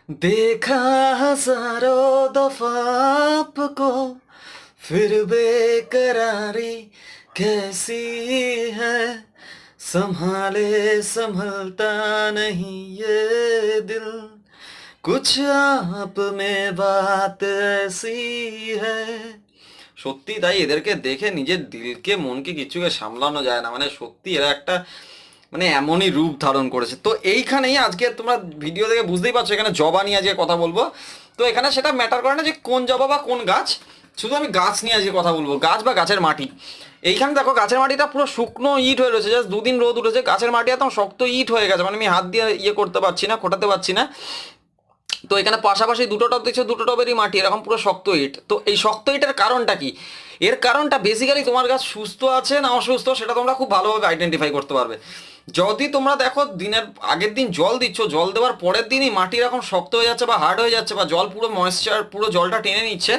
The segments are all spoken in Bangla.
देखा हजारों दफा आपको, फिर बेकरारी कैसी है, संभाले संभलता नहीं ये दिल, कुछ आप में बात ऐसी है। সত্যি তাই, এদেরকে দেখে নিজের দিলকে মনকে কিছুকে সামলানো যায় না, মানে সত্যি এরা একটা মানে এমনই রূপ ধারণ করেছে। তো এইখানেই আজকে তোমরা ভিডিও দেখে বুঝতেই পারছো এখানে জবা নিয়ে আজকে কথা বলবো। তো এখানে সেটা ম্যাটার করে না যে কোন জবা বা কোন গাছ, শুধু আমি গাছ নিয়ে আজকে কথা বলবো, গাছ বা গাছের মাটি। এইখানে দেখো গাছের মাটিটা পুরো শুকনো ইট হয়ে রয়েছে, জাস্ট দুদিন রোদ উঠেছে, গাছের মাটি একদম শক্ত ইট হয়ে গেছে, মানে আমি হাত দিয়ে ইয়ে করতে পারছি না, খোটাতে পারছি না। তো এখানে পাশাপাশি দুটো টব দেখছো, দুটো টবেরই মাটি এরকম পুরো শক্ত ইট। তো এই শক্ত ইটের কারণটা কি? এর কারণটা বেসিক্যালি তোমার গাছ সুস্থ আছে না অসুস্থ সেটা তোমরা খুব ভালোভাবে আইডেন্টিফাই করতে পারবে। যদি তোমরা দেখো দিনের আগের দিন জল দিচ্ছ, জল দেওয়ার পরের দিনই মাটি এরকম শক্ত হয়ে যাচ্ছে বা হার্ড হয়ে যাচ্ছে বা জল পুরো ময়েশ্চার পুরো জলটা টেনে নিচ্ছে,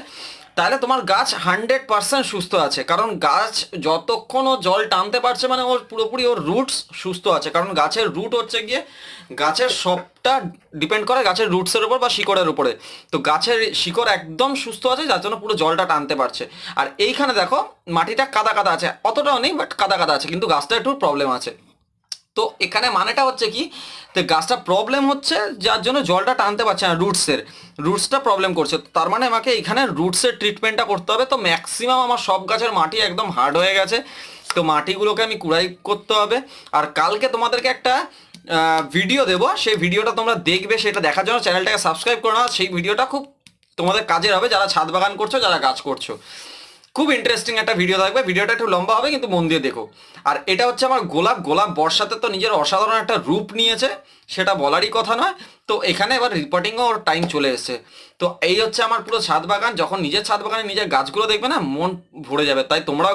তাহলে তোমার গাছ 100% সুস্থ আছে। কারণ গাছ যতক্ষণ ও জল টানতে পারছে মানে ওর পুরোপুরি ওর রুটস সুস্থ আছে। কারণ গাছের রুট হচ্ছে গিয়ে, গাছের সবটা ডিপেন্ড করে গাছের রুটসের উপর বা শিকড়ের উপরে। তো গাছের শিকড় একদম সুস্থ আছে, যার জন্য পুরো জলটা টানতে পারছে। আর এইখানে দেখো মাটিটা কাদা কাদা আছে, অতটাও নেই বাট কাদা কাদা আছে, কিন্তু গাছটা একটু প্রবলেম আছে। তো এখানে মানেটা হচ্ছে কি, তো গাছটা প্রবলেম হচ্ছে যার জন্য জলটা টানতে পারছে না, রুটসটা প্রবলেম করছে। তার মানে আমাকে এখানে রুটসের ট্রিটমেন্টটা করতে হবে। তো ম্যাক্সিমাম আমার সব গাছের মাটি একদম হার্ড হয়ে গেছে, তো মাটিগুলোকে আমি কুড়াই করতে হবে। আর কালকে তোমাদেরকে একটা ভিডিও দেবো, সেই ভিডিওটা তোমরা দেখবে, সেটা দেখার জন্য চ্যানেলটাকে সাবস্ক্রাইব করো না। সেই ভিডিওটা খুব তোমাদের কাজের হবে যারা ছাদ বাগান করছো, যারা গাছ করছো। খুব ইন্টারেস্টিং একটা ভিডিও থাকবে, ভিডিওটা একটু লম্বা হবে কিন্তু মন দিয়ে দেখো। আর এটা হচ্ছে আমার গোলাপ, গোলাপ বর্ষাতে তো নিজের অসাধারণ একটা রূপ নিয়েছে, সেটা বলারই কথা নয়। তো এখানে এবার রিপোর্টিংও ওর টাইম চলে এসেছে। তো এই হচ্ছে আমার পুরো ছাদ বাগান। যখন নিজের ছাদ বাগানে নিজের গাছগুলো দেখবে না, মন ভরে যাবে। তাই তোমরাও